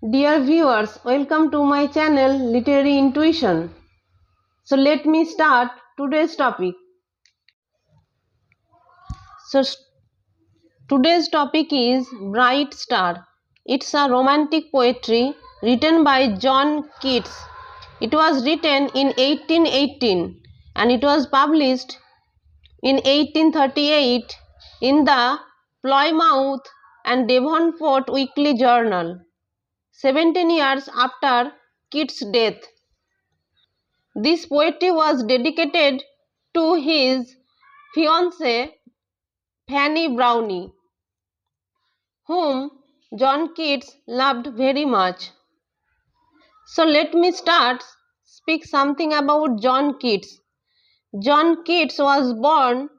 Dear viewers, welcome to my channel Literary Intuition. So let me start today's topic. So today's topic is Bright Star. It's a romantic poetry written by John Keats. It was written in 1818 and it was published in 1838 in the Plymouth and Devonport Weekly Journal, 17 years after Keats' death. This poetry was dedicated to his fiancée Fanny Brownie, whom John Keats loved very much. So let me speak something about John Keats. John Keats was born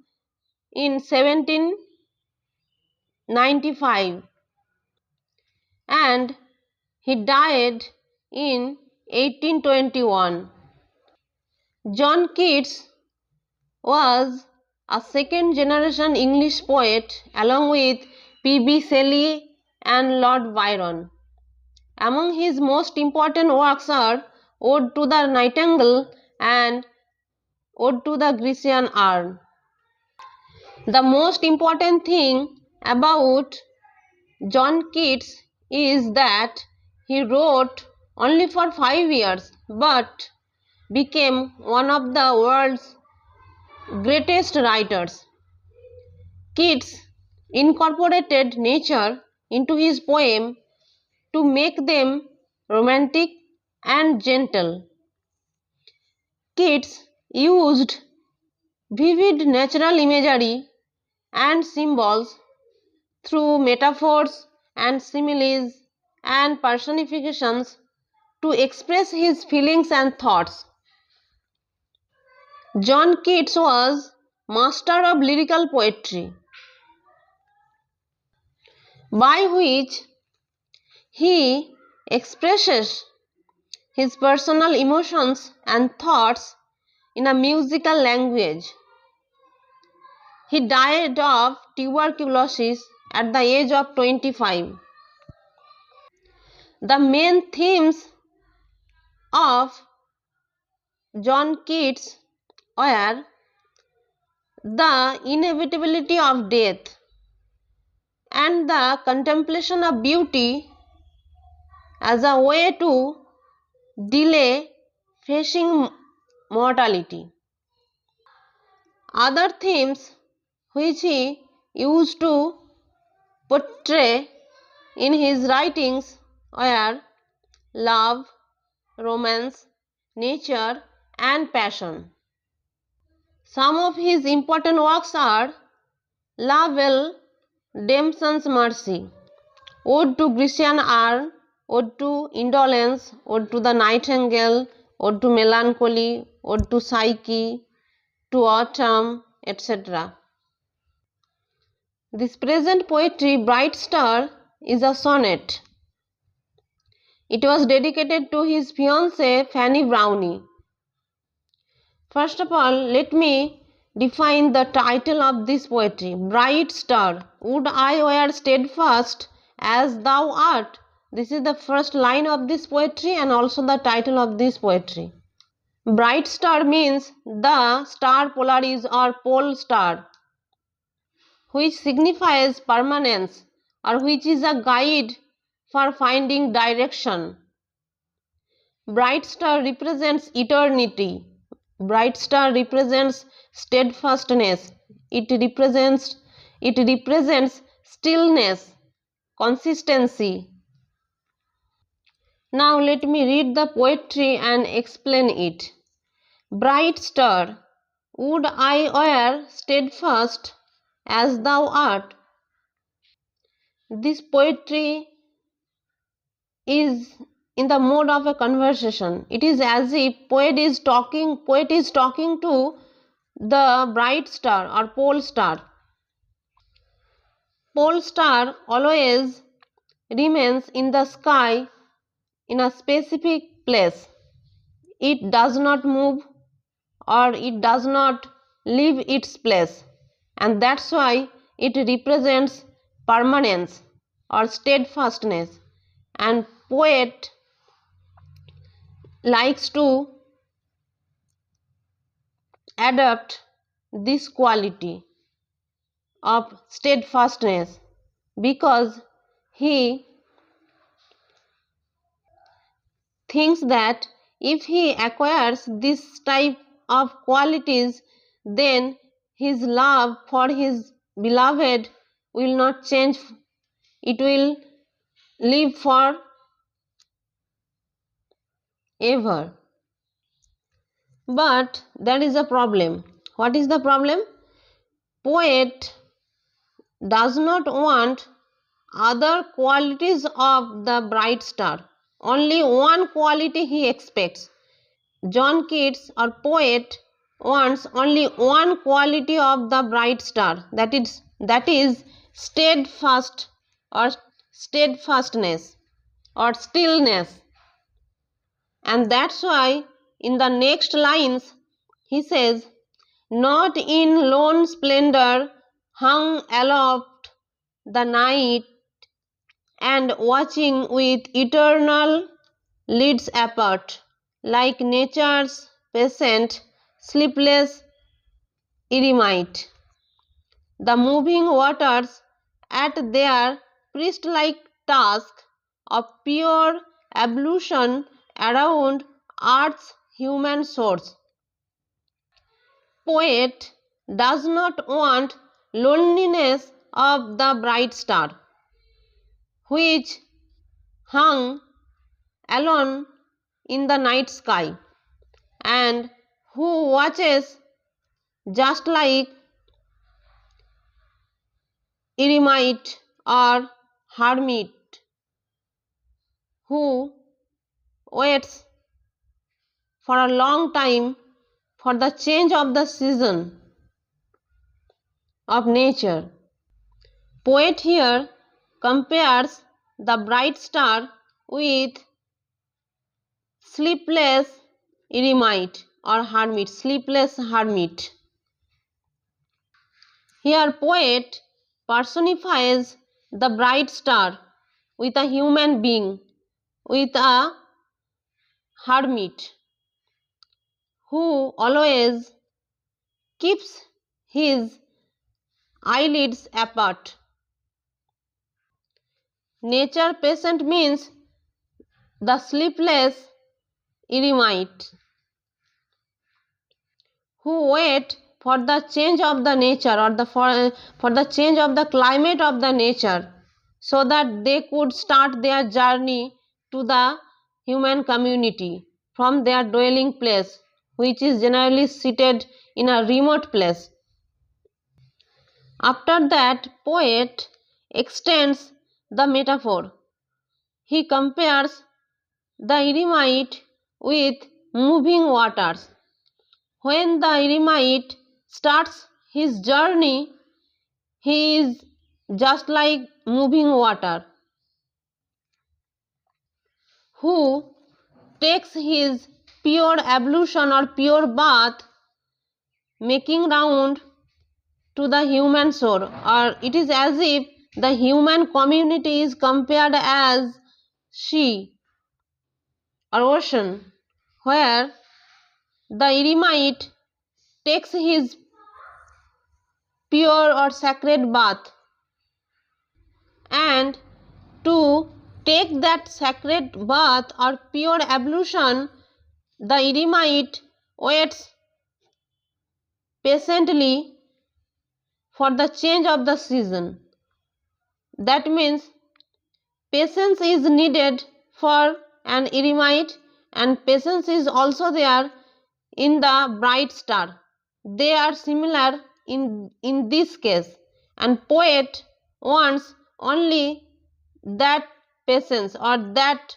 in 1795 and he died in 1821. John Keats was a second generation English poet along with P.B. Shelley and Lord Byron. Among his most important works are Ode to the Nightingale and Ode to the Grecian Urn. The most important thing about John Keats is that he wrote only for 5 years but became one of the world's greatest writers. Keats incorporated nature into his poem to make them romantic and gentle. Keats used vivid natural imagery and symbols through metaphors and similes and personifications to express his feelings and thoughts. John Keats was master of lyrical poetry, by which he expresses his personal emotions and thoughts in a musical language. He died of tuberculosis at the age of 25. The main themes of John Keats were the inevitability of death and the contemplation of beauty as a way to delay facing mortality. Other themes which he used to portray in his writings were love, romance, nature, and passion. Some of his important works are La Belle Dame Sans Mercy, Ode to Grecian Urn, Ode to Indolence, Ode to the Nightingale, Ode to Melancholy, Ode to Psyche, to Autumn, etc. This present poetry, Bright Star, is a sonnet. It was dedicated to his fiancée Fanny Brownie. First of all, let me define the title of this poetry. Bright Star, would I were steadfast as thou art. This is the first line of this poetry and also the title of this poetry. Bright star means the star Polaris or pole star, which signifies permanence or which is a guide for finding direction. Bright star represents eternity. Bright star represents steadfastness. It represents stillness, consistency. Now let me read the poetry and explain it. Bright star, would I were steadfast as thou art. This poetry is in the mode of a conversation. It is as if poet is talking to the bright star or pole star. Pole star always remains in the sky in a specific place. It does not move or it does not leave its place, and that's why it represents permanence or steadfastness. and poet likes to adopt this quality of steadfastness because he thinks that if he acquires this type of qualities, then his love for his beloved will not change, it will live for ever. But there is a problem. What is the problem? Poet does not want other qualities of the bright star. Only one quality he expects. John Keats, or poet, wants only one quality of the bright star, that is steadfast or steadfastness or stillness. And that's why in the next lines he says, not in lone splendor hung aloft the night, and watching with eternal lids apart, like nature's patient, sleepless eremite. The moving waters at their priest-like task of pure ablution around earth's human source. Poet does not want loneliness of the bright star, which hung alone in the night sky, and who watches just like eremite or hermit, who waits for a long time for the change of the season of nature. Poet here compares the bright star with sleepless eremite or hermit, sleepless hermit. Here poet personifies the bright star with a human being, with a hermit who always keeps his eyelids apart. Nature patient means the sleepless eremite who wait for the change of the nature or for the change of the climate of the nature, so that they could start their journey to the human community from their dwelling place, which is generally seated in a remote place. After that, poet extends the metaphor. He compares the eremite with moving waters. When the eremite starts his journey, he is just like moving water, who takes his pure ablution or pure bath, making round to the human shore, or it is as if the human community is compared as sea or ocean, where the eremite takes his pure or sacred bath, and to take that sacred bath or pure ablution, the eremite waits patiently for the change of the season. That means patience is needed for an eremite, and patience is also there in the bright star. They are similar in this case, and poet wants only that patience or that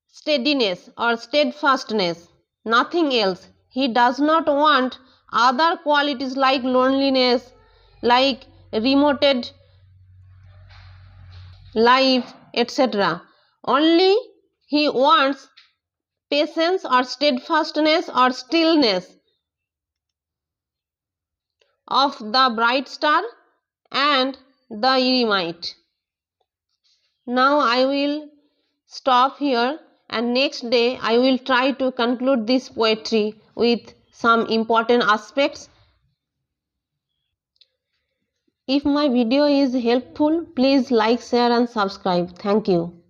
steadiness or steadfastness, nothing else. He does not want other qualities like loneliness, like remoted life, etc. Only he wants patience or steadfastness or stillness of the bright star and the eremite. Now I will stop here, and next day I will try to conclude this poetry with some important aspects. If my video is helpful, please like, share and subscribe. Thank you.